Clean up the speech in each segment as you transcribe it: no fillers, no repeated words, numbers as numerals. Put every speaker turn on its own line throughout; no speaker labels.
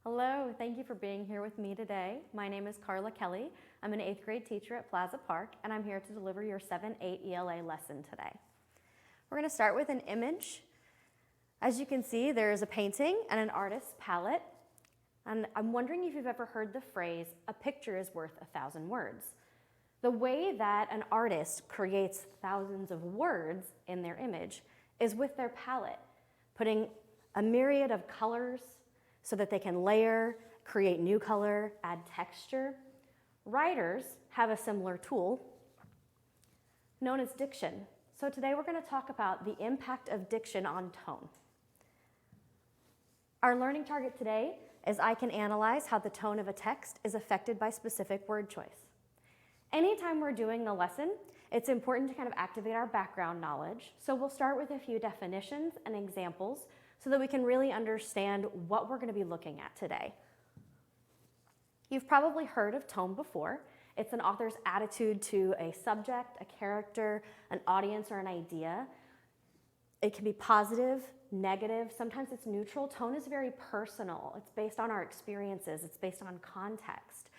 Hello, thank you for being here with me today. My name is Karla Kelley. I'm an 8th grade teacher at Plaza Park, and I'm here to deliver your 7-8 ELA lesson today. We're going to start with an image. As you can see, there is a painting and an artist's palette. And I'm wondering if you've ever heard the phrase, a picture is worth 1,000 words. The way that an artist creates thousands of words in their image is with their palette, putting a myriad of colors so that they can layer, create new color, add texture. Writers have a similar tool known as diction. So today we're going to talk about the impact of diction on tone. Our learning target today is I can analyze how the tone of a text is affected by specific word choice. Anytime we're doing a lesson, it's important to kind of activate our background knowledge. So we'll start with a few definitions and examples so that we can really understand what we're going to be looking at today. You've probably heard of tone before. It's an author's attitude to a subject, a character, an audience, or an idea. It can be positive, negative, sometimes it's neutral. Tone is very personal. It's based on our experiences. It's based on context.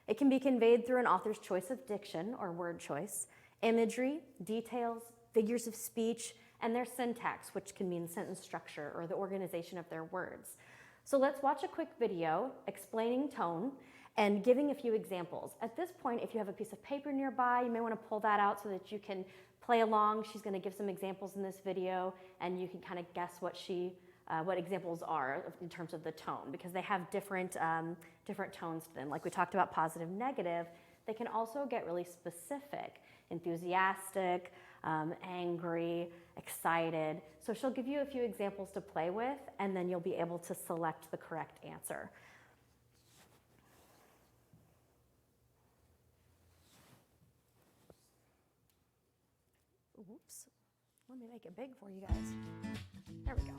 It can be conveyed through an author's choice of diction or word choice, imagery, details, figures of speech, and their syntax, which can mean sentence structure or the organization of their words. So let's watch a quick video explaining tone and giving a few examples. At this point, if you have a piece of paper nearby, you may want to pull that out so that you can play along. She's going to give some examples in this video, and you can kind of guess what examples are in terms of the tone, because they have different tones to them. Like we talked about positive, negative, they can also get really specific, enthusiastic, angry, excited. So she'll give you a few examples to play with, and then you'll be able to select the correct answer. Oops, let me make it big for you guys. There we go.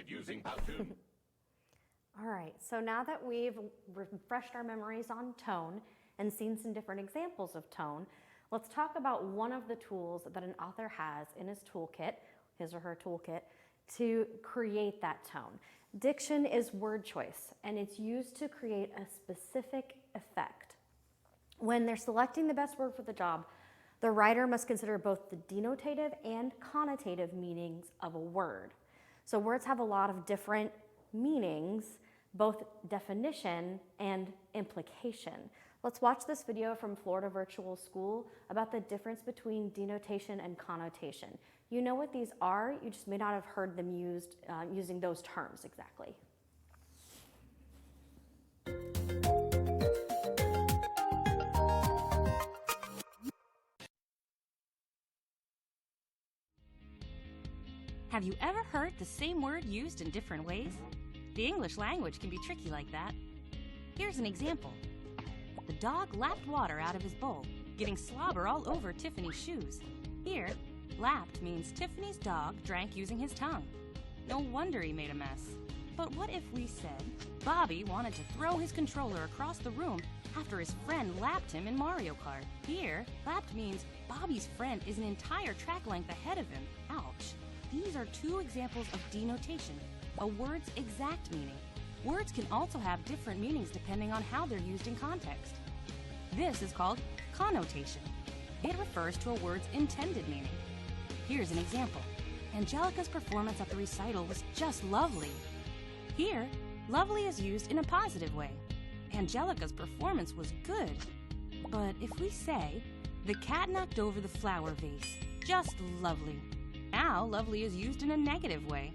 created using Powtoon.
All right, so now that we've refreshed our memories on tone and seen some different examples of tone, let's talk about one of the tools that an author has in his toolkit, his or her toolkit, to create that tone. Diction is word choice, and it's used to create a specific effect. When they're selecting the best word for the job, the writer must consider both the denotative and connotative meanings of a word. So words have a lot of different meanings, both definition and implication. Let's watch this video from Florida Virtual School about the difference between denotation and connotation. You know what these are, you just may not have heard them used using those terms exactly.
Have you ever heard the same word used in different ways? The English language can be tricky like that. Here's an example. The dog lapped water out of his bowl, getting slobber all over Tiffany's shoes. Here, lapped means Tiffany's dog drank using his tongue. No wonder he made a mess. But what if we said Bobby wanted to throw his controller across the room after his friend lapped him in Mario Kart? Here, lapped means Bobby's friend is an entire track length ahead of him. Ouch. These are two examples of denotation, a word's exact meaning. Words can also have different meanings depending on how they're used in context. This is called connotation. It refers to a word's intended meaning. Here's an example. Angelica's performance at the recital was just lovely. Here, lovely is used in a positive way. Angelica's performance was good. But if we say, the cat knocked over the flower vase, just lovely. Now, lovely is used in a negative way.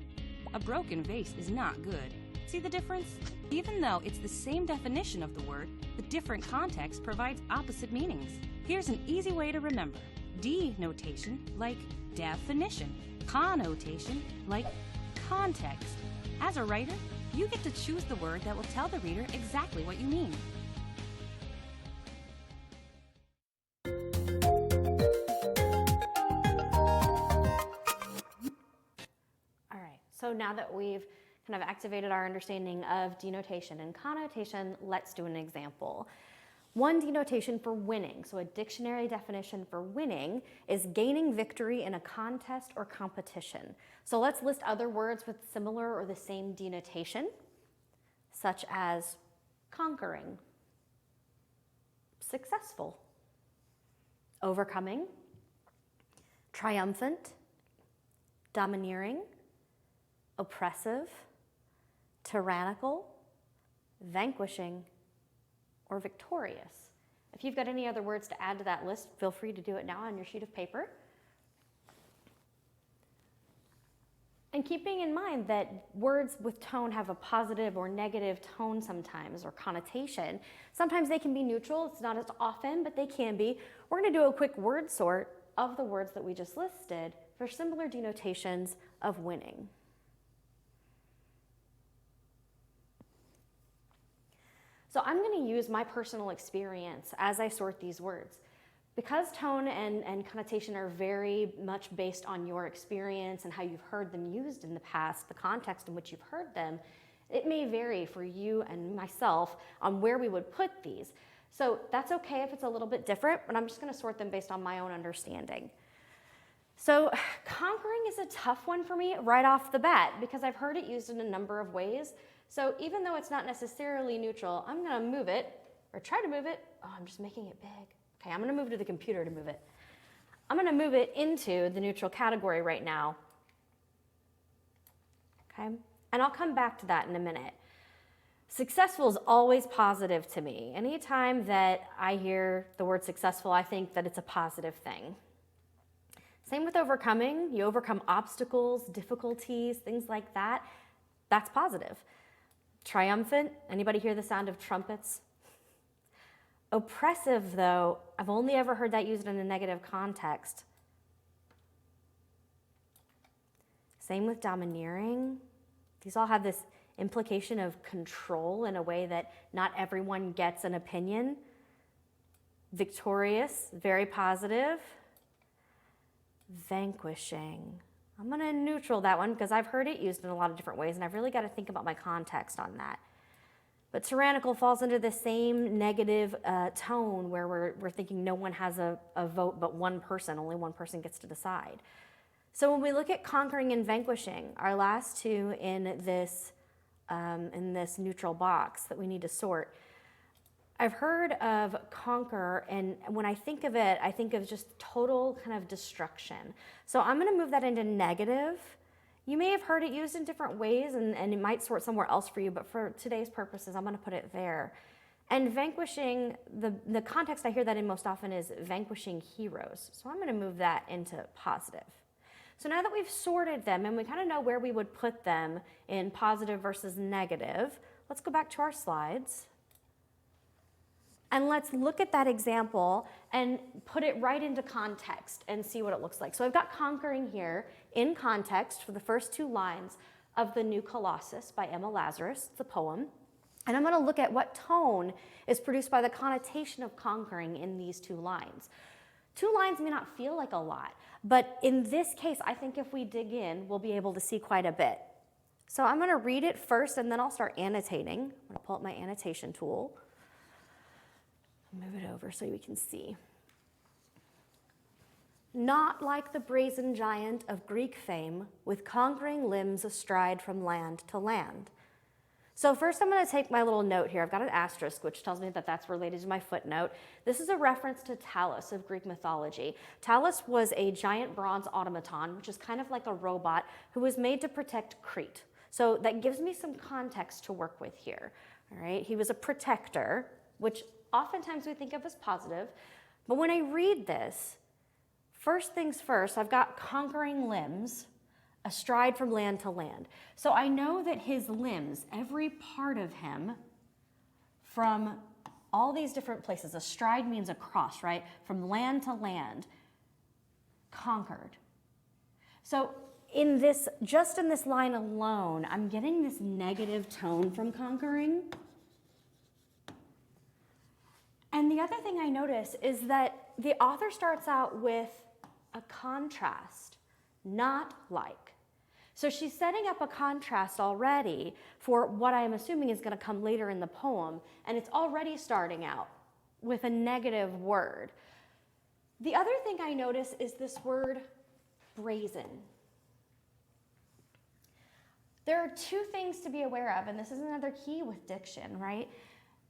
A broken vase is not good. See the difference? Even though it's the same definition of the word, the different context provides opposite meanings. Here's an easy way to remember. Denotation, like definition. Connotation, like context. As a writer, you get to choose the word that will tell the reader exactly what you mean.
So now that we've kind of activated our understanding of denotation and connotation, let's do an example. One denotation for winning, so a dictionary definition for winning, is gaining victory in a contest or competition. So let's list other words with similar or the same denotation, such as conquering, successful, overcoming, triumphant, domineering, oppressive, tyrannical, vanquishing, or victorious. If you've got any other words to add to that list, feel free to do it now on your sheet of paper. And keeping in mind that words with tone have a positive or negative tone sometimes, or connotation. Sometimes they can be neutral, it's not as often, but they can be. We're gonna do a quick word sort of the words that we just listed for similar denotations of winning. So I'm going to use my personal experience as I sort these words. Because tone and connotation are very much based on your experience and how you've heard them used in the past, the context in which you've heard them, it may vary for you and myself on where we would put these. So that's okay if it's a little bit different, but I'm just going to sort them based on my own understanding. So conquering is a tough one for me right off the bat because I've heard it used in a number of ways. So even though it's not necessarily neutral, I'm gonna move it, or try to move it. Oh, I'm just making it big. Okay, I'm gonna move to the computer to move it. I'm gonna move it into the neutral category right now. Okay, and I'll come back to that in a minute. Successful is always positive to me. Anytime that I hear the word successful, I think that it's a positive thing. Same with overcoming. You overcome obstacles, difficulties, things like that. That's positive. Triumphant, anybody hear the sound of trumpets? Oppressive, though, I've only ever heard that used in a negative context. Same with domineering. These all have this implication of control in a way that not everyone gets an opinion. Victorious, very positive. Vanquishing. I'm going to neutral that one because I've heard it used in a lot of different ways, and I've really got to think about my context on that. But tyrannical falls into the same negative tone where we're thinking no one has a vote but one person, only one person gets to decide. So when we look at conquering and vanquishing, our last two in this neutral box that we need to sort, I've heard of conquer, and when I think of it, I think of just total kind of destruction. So I'm going to move that into negative. You may have heard it used in different ways, and it might sort somewhere else for you, but for today's purposes, I'm going to put it there. And vanquishing, the context I hear that in most often is vanquishing heroes. So I'm going to move that into positive. So now that we've sorted them and we kind of know where we would put them in positive versus negative, let's go back to our slides. And let's look at that example and put it right into context and see what it looks like. So I've got conquering here in context for the first two lines of The New Colossus by Emma Lazarus. It's a poem. And I'm going to look at what tone is produced by the connotation of conquering in these two lines. Two lines may not feel like a lot, but in this case, I think if we dig in, we'll be able to see quite a bit. So I'm going to read it first, and then I'll start annotating. I'm going to pull up my annotation tool. Move it over so we can see. Not like the brazen giant of Greek fame, with conquering limbs astride from land to land. So first I'm going to take my little note here. I've got an asterisk, which tells me that that's related to my footnote. This is a reference to Talus of Greek mythology. Talus was a giant bronze automaton, which is kind of like a robot, who was made to protect Crete. So that gives me some context to work with here. All right, he was a protector, which oftentimes we think of as positive. But when I read this, first things first, I've got conquering limbs, astride from land to land. So I know that his limbs, every part of him, from all these different places, astride means across, right? From land to land, conquered. So in this, just in this line alone, I'm getting this negative tone from conquering. And the other thing I notice is that the author starts out with a contrast, not like. So she's setting up a contrast already for what I'm assuming is going to come later in the poem, and it's already starting out with a negative word. The other thing I notice is this word brazen. There are two things to be aware of, and this is another key with diction, right?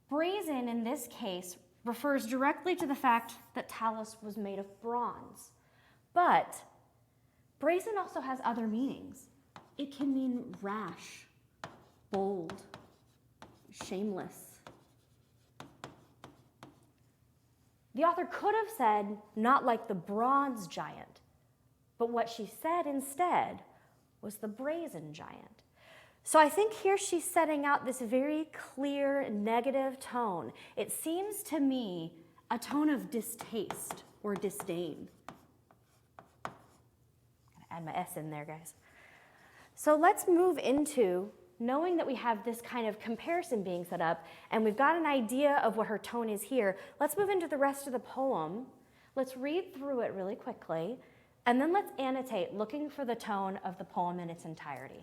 Brazen in this case refers directly to the fact that Talus was made of bronze. But brazen also has other meanings. It can mean rash, bold, shameless. The author could have said, not like the bronze giant, but what she said instead was the brazen giant. So I think here she's setting out this very clear negative tone. It seems to me a tone of distaste or disdain. I'm gonna add my S in there, guys. So let's move into knowing that we have this kind of comparison being set up and we've got an idea of what her tone is here. Let's move into the rest of the poem. Let's read through it really quickly, and then let's annotate looking for the tone of the poem in its entirety.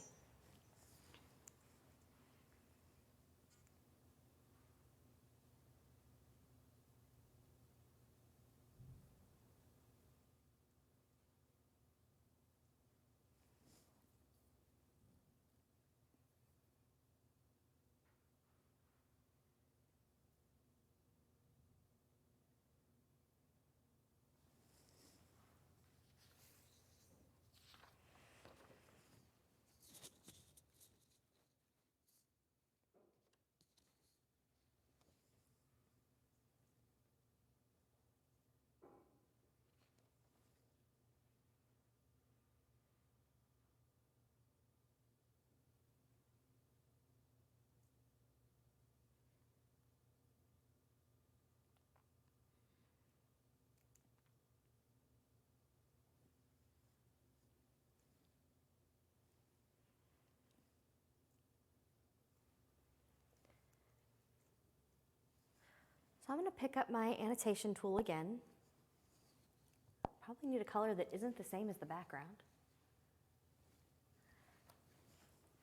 So I'm going to pick up my annotation tool again. Probably need a color that isn't the same as the background.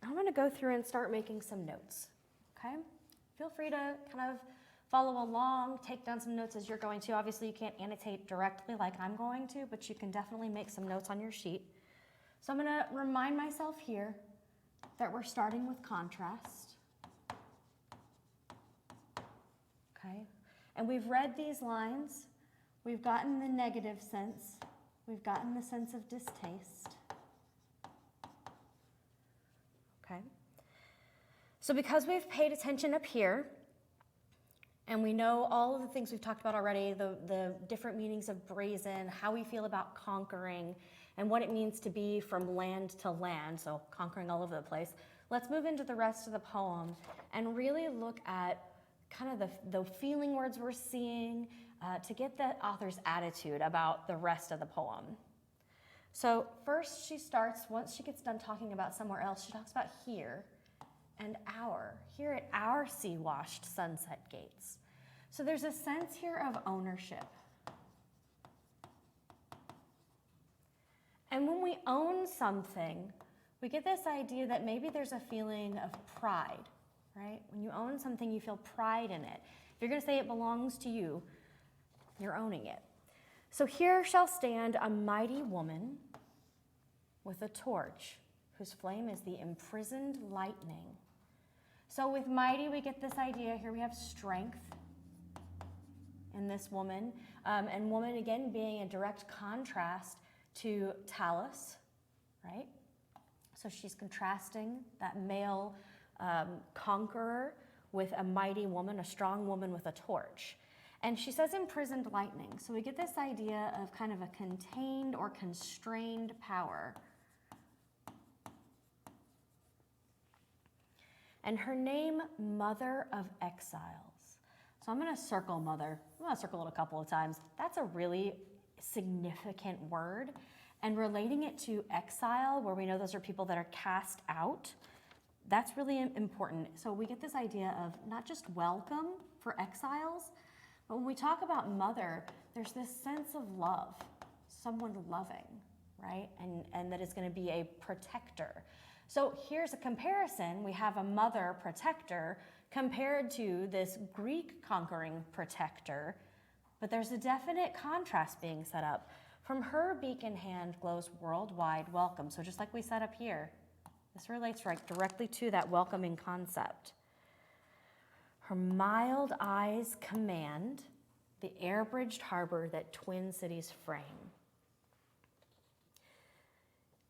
I'm gonna go through and start making some notes, okay? Feel free to kind of follow along, take down some notes as you're going to. Obviously, you can't annotate directly like I'm going to, but you can definitely make some notes on your sheet. So I'm gonna remind myself here that we're starting with contrast, okay? And we've read these lines. We've gotten the negative sense. We've gotten the sense of distaste. Okay? So because we've paid attention up here, and we know all of the things we've talked about already, the different meanings of brazen, how we feel about conquering, and what it means to be from land to land, so conquering all over the place, let's move into the rest of the poem and really look at kind of the feeling words we're seeing to get the author's attitude about the rest of the poem. So first she starts, once she gets done talking about somewhere else, she talks about here and here at our sea-washed sunset gates. So there's a sense here of ownership. And when we own something, we get this idea that maybe there's a feeling of pride, right? When you own something, you feel pride in it. If you're gonna say it belongs to you, you're owning it. So here shall stand a mighty woman with a torch, whose flame is the imprisoned lightning. So with mighty, we get this idea. Here we have strength in this woman, and woman again being a direct contrast to Talus, right? So she's contrasting that male conqueror with a mighty woman, a strong woman with a torch. And she says imprisoned lightning. So we get this idea of kind of a contained or constrained power. And her name, Mother of Exiles. So I'm gonna circle mother. I'm gonna circle it a couple of times. That's a really significant word. And relating it to exile, where we know those are people that are cast out, that's really important. So we get this idea of not just welcome for exiles, but when we talk about mother, there's this sense of love, someone loving, right? And that is gonna be a protector. So here's a comparison. We have a mother protector compared to this Greek conquering protector, but there's a definite contrast being set up. From her beak in hand glows worldwide welcome. So just like we said up here, this relates right directly to that welcoming concept. Her mild eyes command the air-bridged harbor that twin cities frame.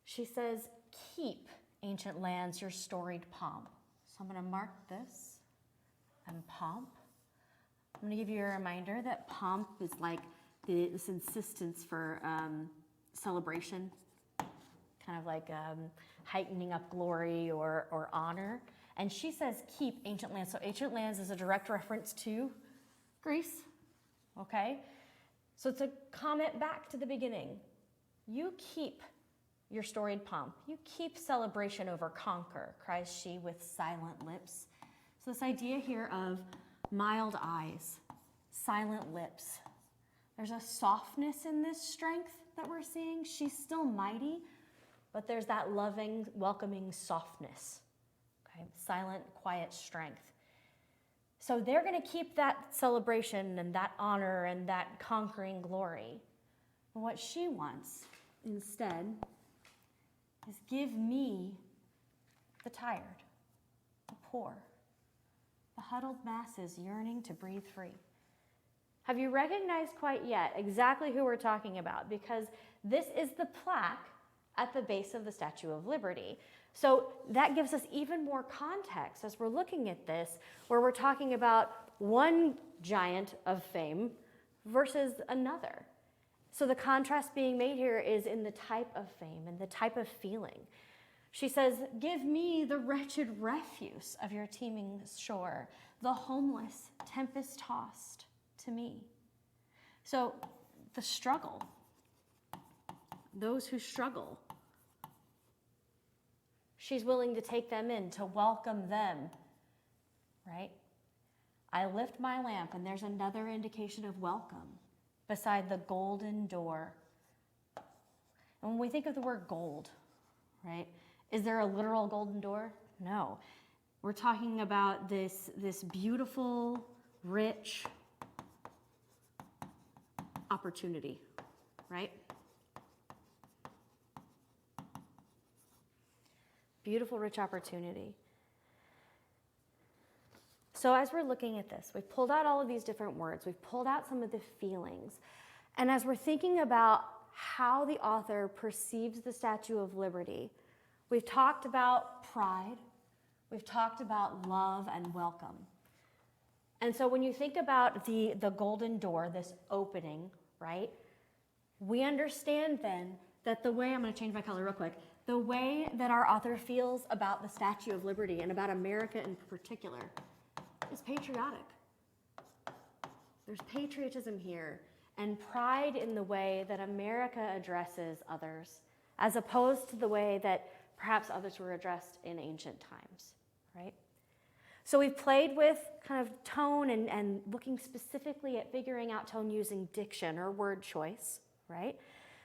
She says, keep, ancient lands, your storied pomp. So I'm gonna mark this and pomp. I'm gonna give you a reminder that pomp is like this insistence for celebration, kind of like heightening up glory or honor. And she says, keep ancient lands. So ancient lands is a direct reference to Greece, okay? So it's a comment back to the beginning. You keep your storied pomp. You keep celebration over conquer, cries she with silent lips. So this idea here of mild eyes, silent lips. There's a softness in this strength that we're seeing. She's still mighty, but there's that loving, welcoming softness. Okay? Silent, quiet strength. So they're gonna keep that celebration and that honor and that conquering glory. But what she wants instead is give me the tired, the poor, the huddled masses yearning to breathe free. Have you recognized quite yet exactly who we're talking about? Because this is the plaque at the base of the Statue of Liberty. So that gives us even more context as we're looking at this, where we're talking about one giant of fame versus another. So the contrast being made here is in the type of fame and the type of feeling. She says, give me the wretched refuse of your teeming shore, the homeless, tempest-tossed to me. So the struggle, those who struggle, she's willing to take them in, to welcome them, right? I lift my lamp, and there's another indication of welcome beside the golden door. And when we think of the word gold, right, is there a literal golden door? No. We're talking about this beautiful, rich opportunity, right? Beautiful, rich opportunity. So as we're looking at this, we've pulled out all of these different words. We've pulled out some of the feelings. And as we're thinking about how the author perceives the Statue of Liberty, we've talked about pride. We've talked about love and welcome. And so when you think about the golden door, this opening, right, we understand then that the way, I'm going to change my color real quick, the way that our author feels about the Statue of Liberty and about America in particular is patriotic. There's patriotism here and pride in the way that America addresses others, as opposed to the way that perhaps others were addressed in ancient times, right? So we've played with kind of tone and looking specifically at figuring out tone using diction or word choice, right?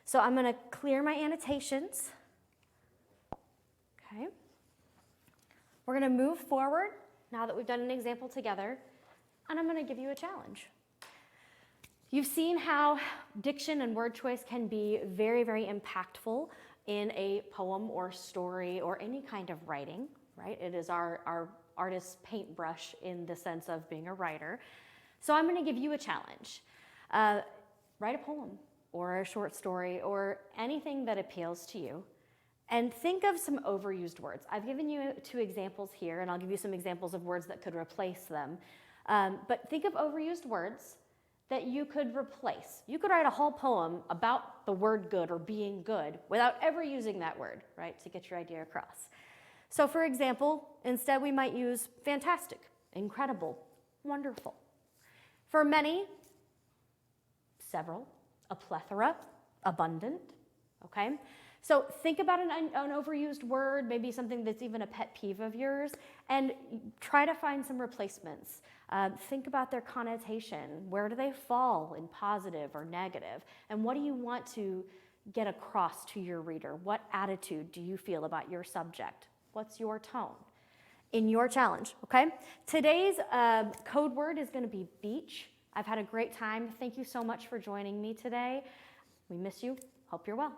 So I'm going to clear my annotations. Okay. We're going to move forward now that we've done an example together, and I'm going to give you a challenge. You've seen how diction and word choice can be very, very impactful in a poem or story or any kind of writing, right? It is our artist's paintbrush in the sense of being a writer. So I'm going to give you a challenge. Write a poem or a short story or anything that appeals to you. And think of some overused words. I've given you 2 examples here, and I'll give you some examples of words that could replace them. But think of overused words that you could replace. You could write a whole poem about the word good or being good without ever using that word, right, to get your idea across. So for example, instead we might use fantastic, incredible, wonderful. For many, several, a plethora, abundant, okay? So think about an overused word, maybe something that's even a pet peeve of yours, and try to find some replacements. Think about their connotation. Where do they fall in positive or negative? And what do you want to get across to your reader? What attitude do you feel about your subject? What's your tone in your challenge, okay? Today's code word is going to be beach. I've had a great time. Thank you so much for joining me today. We miss you. Hope you're well.